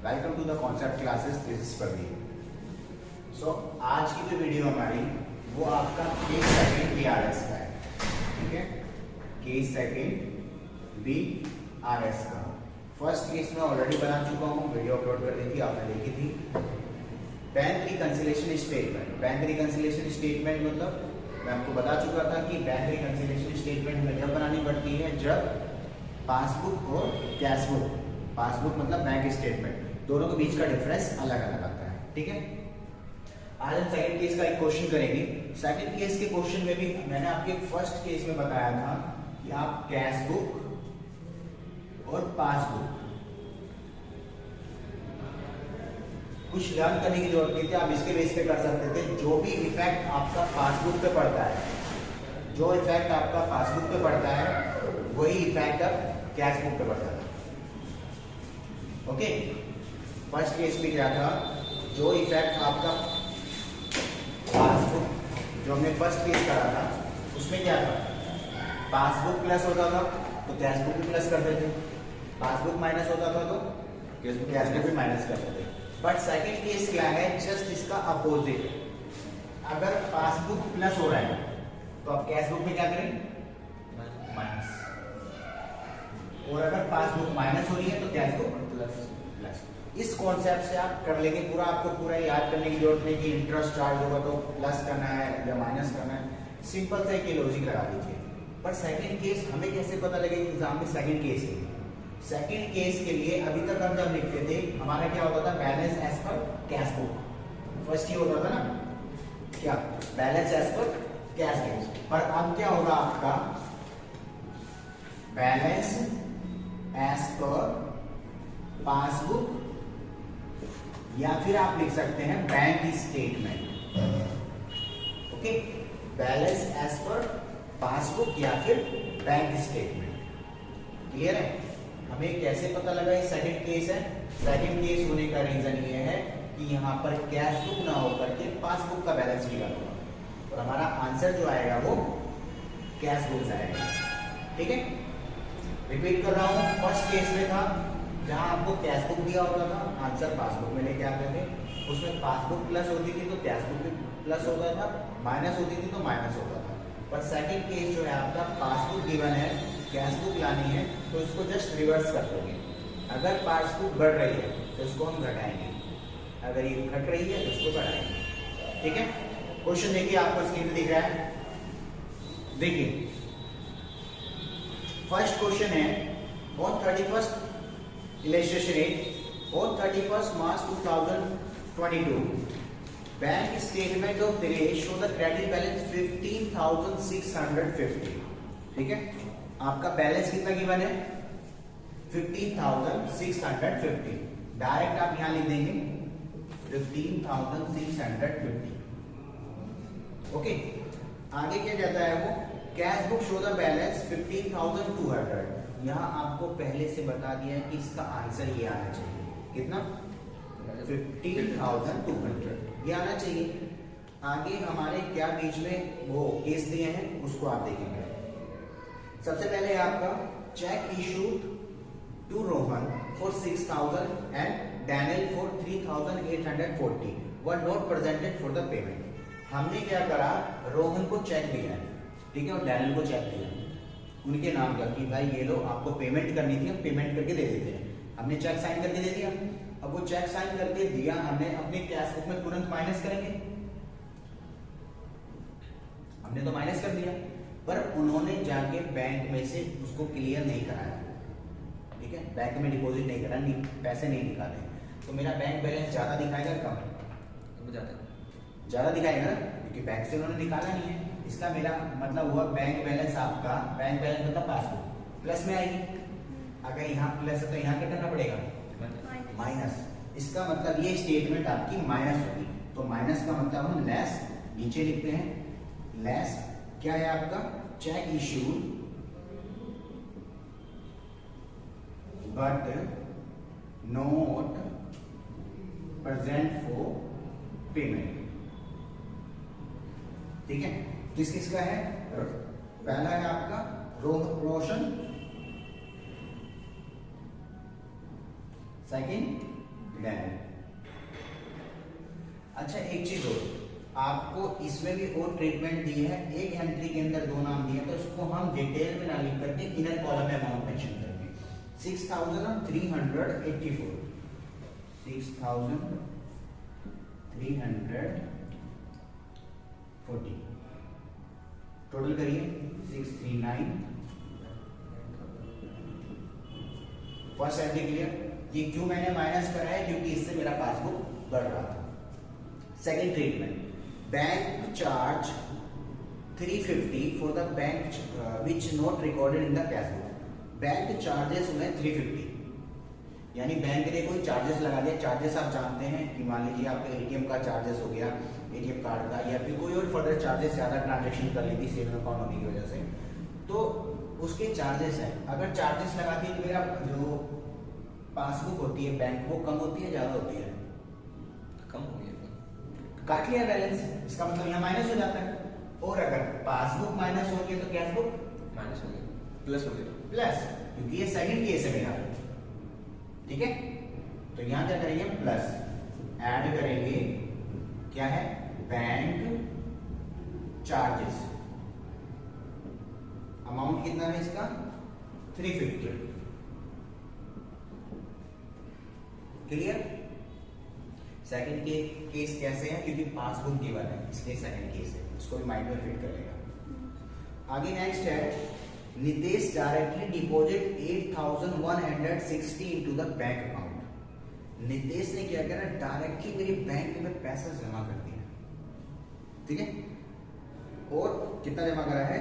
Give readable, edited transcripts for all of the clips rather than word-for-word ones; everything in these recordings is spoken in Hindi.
Welcome to the concept classes, this is Pradeep. So आज की जो वीडियो हमारी वो आपका केस सेकंड बीआरएस का है, ठीक है। केस सेकंड बीआरएस का फर्स्ट केस में ऑलरेडी बना चुका हूँ, वीडियो अपलोड कर दी थी, आपने देखी थी। Bank reconciliation statement. Bank reconciliation statement मतलब मैं आपको बता चुका था कि बैंक रिकंसिलिएशन स्टेटमेंट हमें जब बनानी पड़ती है जब पासबुक और कैश बुक, पासबुक मतलब बैंक स्टेटमेंट, दोनों के बीच का डिफरेंस अलग अलग आता है, ठीक है। आज हम सेकंड केस का एक क्वेश्चन करेंगे। सेकंड केस के क्वेश्चन में भी मैंने आपके फर्स्ट केस में बताया था कि आप कैश बुक और पासबुक कुछ लर्न करने की जरूरत नहीं थी, आप इसके बेस पे कर सकते थे। जो भी इफेक्ट आपका पासबुक पे पड़ता है, जो इफेक्ट आपका पासबुक पे पड़ता है वही इफेक्ट अब कैश बुक पे पड़ता है। ओके, फर्स्ट केस में क्या था, जो इफेक्ट आपका पासबुक, जो हमने फर्स्ट केस करा था उसमें क्या था, पासबुक प्लस होता था तो कैश बुक भी प्लस करते थे, पासबुक माइनस होता था तो कैश बुक भी माइनस करते थे। बट सेकंड केस क्या है, जस्ट इसका अपोजिट। अगर पासबुक प्लस हो रहा है तो आप कैश बुक में क्या करेंगे, माइनस, और अगर पासबुक माइनस हो रही है तो कैश बुक प्लस प्लस। इस कॉन्सेप्ट से आप कर लेंगे पूरा, आपको पूरा याद करने की जरूरत नहीं कि इंटरेस्ट चार्ज होगा तो प्लस करना है या माइनस करना है, सिंपल से एक लॉजिक लगा दीजिए। पर सेकंड केस हमें कैसे पता लगेगा एग्जाम में सेकंड केस है। सेकंड केस के लिए अभी तक हम जब लिखते थे हमारा क्या होता था, balance as per cash book, first ही होता था ना, क्या balance as per cash book. पर अब क्या होगा आपका, बैलेंस एज पर पासबुक या फिर आप लिख सकते हैं bank statement. Okay, balance as पर पासबुक या फिर बैंक स्टेटमेंट। क्लियर है। हमें कैसे पता लगा ये सेकंड केस है, सेकंड केस होने का रीजन ये है कि यहाँ पर कैश बुक ना होकर के पासबुक का बैलेंस निकाल होगा और हमारा आंसर जो आएगा वो कैश बुक आएगा, ठीक है। रिपीट कर रहा हूँ, फर्स्ट केस में था जहां आपको कैश बुक दिया होता था, आंसर पासबुक में लेके आते थे, उसमें पासबुक प्लस होती थी तो कैश बुक भी प्लस होता था, माइनस होती थी तो माइनस होता था। पर सेकंड केस जो है आपका पासबुक गिवन है, कैश बुक लानी है तो इसको जस्ट रिवर्स कर दोगे। अगर पासबुक बढ़ रही है तो इसको हम घटाएंगे, अगर ये घट रही है तो इसको बढ़ाएंगे, ठीक है। क्वेश्चन देखिए, आपको स्क्रीन पे दिख रहा है, देखिए फर्स्ट क्वेश्चन है, on 31st illustration 8 on 31st March 2022 bank statement of Dinesh show the credit balance 15,650, ठीक है। आपका बैलेंस कितना गिवन है, 15,650। डायरेक्ट आप यहां लिख देंगे 15,650। ओके, आगे क्या कहता है वो, cash book show the balance 15,200। यहाँ आपको पहले से बता दिया है कि इसका आंसर ये आना चाहिए, कितना, 15,200 ये आना चाहिए। आगे हमारे क्या बीच में वो केस दिए हैं उसको आप देखेंगे। सबसे पहले आपका cheque issued to Rohan for 6,000 and Daniel for 3,840 were not presented for the payment. हमने क्या करा, रोहन को चेक दिया है, ठीक है, और डैनियल को चेक दिया उनके नाम का कि भाई ये लो आपको पेमेंट करनी थी, हम पेमेंट करके दे देते हैं। हमने चेक साइन करके दे दिया। अब वो चेक साइन करके दिया हमने, अपने कैश बुक में तुरंत माइनस करेंगे, हमने तो माइनस कर दिया, पर उन्होंने जाके बैंक में से उसको क्लियर नहीं कराया, ठीक है, बैंक में डिपॉजिट नहीं करा, पैसे नहीं निकाले, तो मेरा बैंक बैलेंस ज्यादा दिखाएगा कम, ज्यादा दिखाएगा ना, क्योंकि बैंक से उन्होंने निकाला नहीं है। इसका मेरा मतलब हुआ बैंक बैलेंस आपका, बैंक बैलेंस मतलब पासबुक प्लस में आएगी। अगर यहाँ प्लस है तो यहाँ क्या करना पड़ेगा, माइनस। इसका मतलब ये स्टेटमेंट आपकी माइनस होगी, तो माइनस का मतलब हम लेस नीचे लिखते हैं। लेस क्या है आपका, check issued but not present for payment, ठीक है। किस किस का है, पहला है आपका रोशन, सेकंड देन अच्छा एक चीज और, आपको इसमें भी और ट्रीटमेंट दी है, एक एंट्री के अंदर दो नाम दिए, तो इसको हम डिटेल में ना लिख करके इनर कॉलम में अमाउंट मेंशन करेंगे। 6384, 6340 टोटल करिए 639। First entry clear. ये क्यों मैंने माइनस करा है, क्योंकि इससे मेरा पासबुक बढ़ रहा था। Second treatment, bank charge 350 for the bank which not recorded in the cash book. Bank charges हुए 350, यानी बैंक ने कोई चार्जेस लगा दिया। चार्जेस आप जानते हैं कि मान लीजिए आपका एटीएम का चार्जेस हो गया, एटीएम कार्ड का, या फिर कोई और फर्दर चार्जेस ज्यादा ट्रांजेक्शन कर ली थी सेविंग अकाउंट होने की वजह से, तो उसके चार्जेस हैं। अगर चार्जेस लगाती है तो मेरा जो पासबुक होती है बैंक, वो कम होती है ज्यादा होती है? कम हो गया, काट लिया बैलेंस, इसका मतलब यहाँ माइनस हो जाता है। और अगर पासबुक माइनस हो गया तो कैश बुक माइनस हो गया, प्लस हो गया, प्लस, क्योंकि ये सेकंड केस है मेरा। ठीक है, तो यहां क्या करेंगे, प्लस ऐड करेंगे, क्या है, बैंक चार्जेस। अमाउंट कितना है इसका, 350। क्लियर। सेकंड के केस कैसे है, क्योंकि पासबुक गिवन है इसलिए सेकंड केस है, इसको भी माइंड में फिट कर लेगा। आगे नेक्स्ट है, Nitesh directly deposit 8160 into the bank account. Nitesh ने क्या करा, डायरेक्टली मेरे बैंक में पैसा जमा कर दिया। ठीक है, और कितना जमा करा है,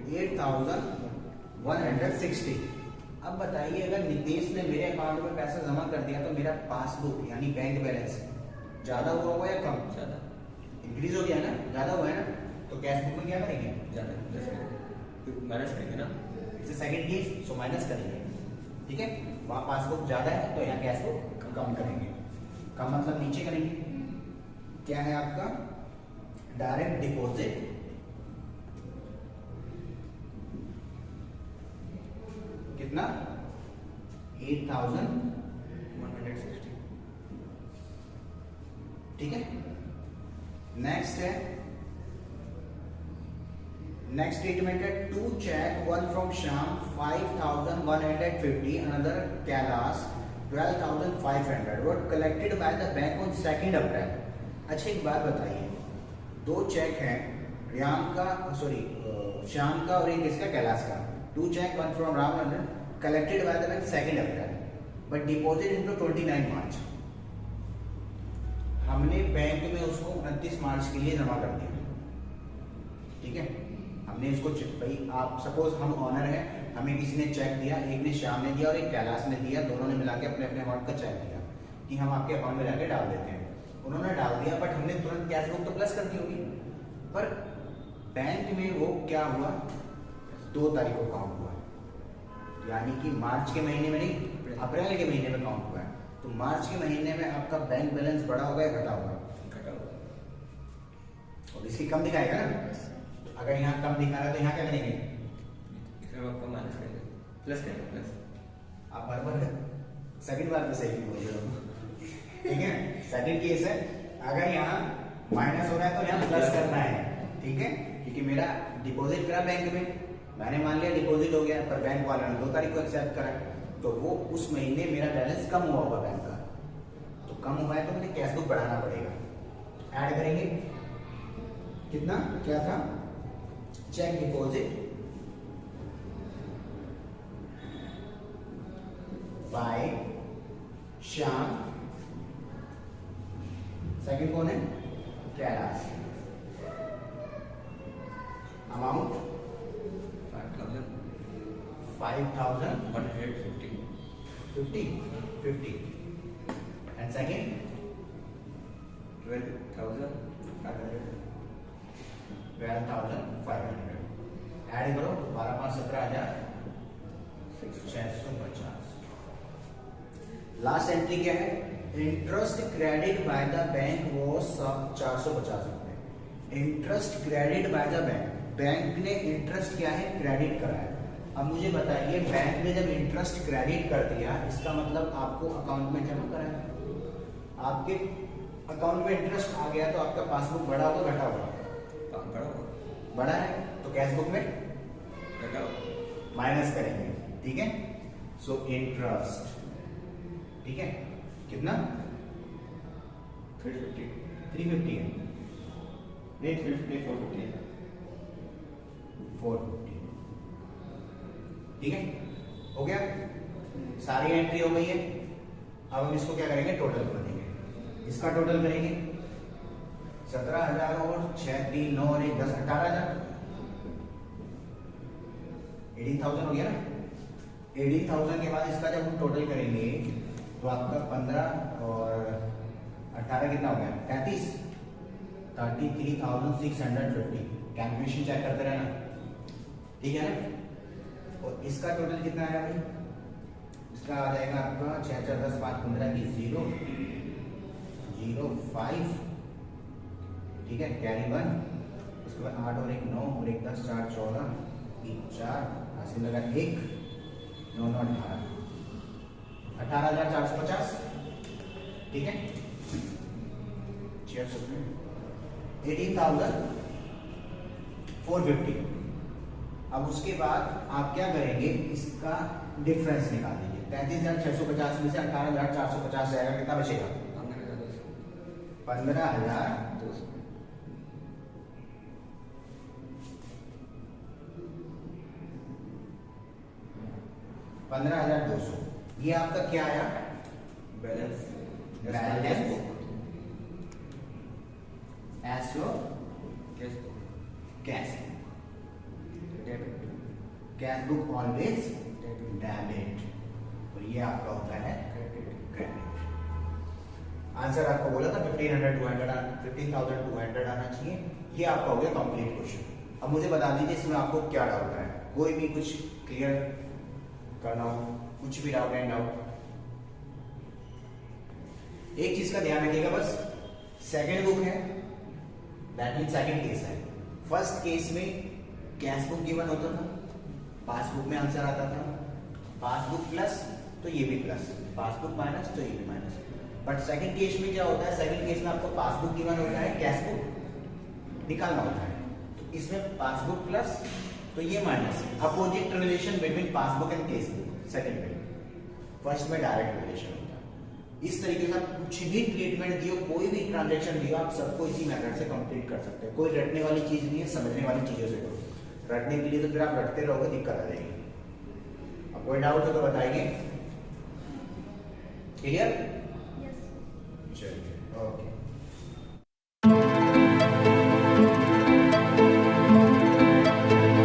8160। अब बताइए, अगर नितेश ने मेरे अकाउंट में पैसा जमा कर दिया तो मेरा पासबुक यानी बैंक बैलेंस ज्यादा हुआ होगा या कम? ज्यादा इंक्रीज हो गया ना, ज्यादा हुआ है ना, तो कैश बुक में क्या करेंगे, ज्यादा माइनस करेंगे ना, it's second case, so minus करेंगे। ठीक है, वहां पासबुक ज्यादा है तो यहाँ कैश बुक कम करेंगे। कम मतलब नीचे करेंगे। क्या है आपका, डायरेक्ट डिपॉजिट कितना, 8160। ठीक है, नेक्स्ट है, नेक्स्ट स्टेटमेंट है, 2 cheque, one from Shyam 5150, another Kailash 12500 were collected by the bank on 2 April. अच्छा एक बात बताइए, 2 चेक हैं, श्याम का और एक इसका, कैलाश का। 2 cheque, one from Ram London, collected by the bank 2 April but deposit into 29 March. हमने बैंक में उसको 29 मार्च के लिए जमा कर दिया। ठीक है, हमने इसको भाई, आप सपोज हम ऑनर हैं, हमें किसी ने चेक दिया, एक ने श्याम ने दिया और एक कैलाश ने दिया, दोनों ने मिला के अपने अपने अमाउंट का चेक दिया कि हम आपके अकाउंट में जाके डाल देते हैं। उन्होंने डाल दिया, बट हमने तुरंत कैश बुक तो प्लस कर दी होगी, पर बैंक में वो क्या हुआ, 2 तारीख को काउंट हुआ, यानी कि मार्च के महीने में नहीं, अप्रैल के महीने में काउंट हुआ है। तो मार्च के महीने में आपका बैंक बैलेंस बढ़ा होगा या घटा होगा? घटा होगा, और इसकी कम दिखाएगा ना। अगर यहाँ कम दिखा रहा है तो यहाँ क्या करेंगे, इसमें आपका माइनस करेंगे, प्लस करेंगे, प्लस। आप बराबर सेकंड बार में सही बोल रहे हो। ठीक है, सेकंड केस है, अगर यहाँ माइनस हो रहा है तो यहाँ प्लस करना है। ठीक है, क्योंकि मेरा डिपॉजिट करा बैंक में, मैंने मान लिया डिपॉजिट हो गया, पर बैंक वाले ने 2 तारीख को एक्सेप्ट करा, तो वो उस महीने मेरा बैलेंस कम हुआ होगा बैंक का, तो कम हुआ है तो मुझे कैश बुक बढ़ाना पड़ेगा। ऐड करेंगे, कितना, क्या था, cheque deposit by Shyam, second कौन है, Kailash, amount 5150 and second 12,500 add करो, 12 5 17,650। लास्ट एंट्री क्या है, interest credit by the bank वो 450 रुपए। Interest credit by the bank, bank ने इंटरेस्ट क्या है, क्रेडिट करा है। अब मुझे बताइए, बैंक ने जब इंटरेस्ट क्रेडिट कर दिया, इसका मतलब आपको अकाउंट में जमा करा है, आपके अकाउंट में इंटरेस्ट आ गया तो आपका पासबुक बढ़ा होगा घटा होगा? बड़ा होगा। बढ़ा है तो कैश बुक में घटा होगा। माइनस करेंगे, ठीक है। सो इंटरेस्ट, ठीक है, कितना? 350 350 है, नहीं 350 450 है। 450, ठीक है, हो गया। सारी एंट्री हो गई है। अब हम इसको क्या करेंगे, टोटल कर देंगे। इसका टोटल करेंगे 17,000 और 6 3 9 और 1 10 18,000, 18,000 हो गया ना। 18,000 के बाद इसका जब हम टोटल करेंगे तो आपका 15 और 18 कितना हो गया? 33, 33,650। कैलकुलेशन चेक करते रहना, ठीक है ना। और इसका टोटल कितना आया भाई? इसका आ जाएगा आपका 6 4 10 5 15 की 0 0 5, ठीक है, कैरी 1। उसके बाद 8 और 1 9 और 1 10 4 14 3 4 80 लगा 1 9 9 18, 18,450, ठीक है। 18,450। अब उसके बाद आप क्या करेंगे, इसका डिफरेंस निकाल दीजिए। 33,650 में से 18,450 जाएगा, कितना बचेगा? 15,200। 15,200। ये आपका क्या आया? Balance balance as your cash cash debit cash book always debit debit, और ये आपका होता है क्रेडिट। क्रेडिट। आंसर आपको बोला था 15,200 आना चाहिए। ये आपका हो गया कंप्लीट क्वेश्चन। अब मुझे बता दीजिए इसमें आपको क्या डाउट है, कोई भी कुछ क्लियर करना हो, कुछ भी डाउट एंड डाउट। एक चीज का ध्यान रखिएगा बस, सेकंड बुक है, दैट मीन सेकंड केस है। फर्स्ट केस में कैश बुक गिवन होता था, पासबुक में आंसर आता था, पासबुक प्लस तो ये भी प्लस, पासबुक माइनस तो ये भी माइनस। बट सेकंड केस में क्या होता है, सेकंड केस में आपको पासबुक गिवन होता है, कैश बुक निकालना होता है। तो इसमें पासबुक प्लस तो ये minus, opposite relation between passbook and case book second में। फर्स्ट में डायरेक्ट रिलेशन होता है। इस तरीके से आप कुछ भी ट्रीटमेंट दियो, कोई भी ट्रांजेक्शन दियो, आप सबको इसी मेथड से कंप्लीट कर सकते हैं। कोई रटने वाली चीज नहीं है, समझने वाली चीजों से करो। रटने के लिए तो फिर आप रटते रहोगे, दिक्कत आ जाएगी। अब कोई डाउट हो तो बताइए। क्लियर? चलिए, ओके।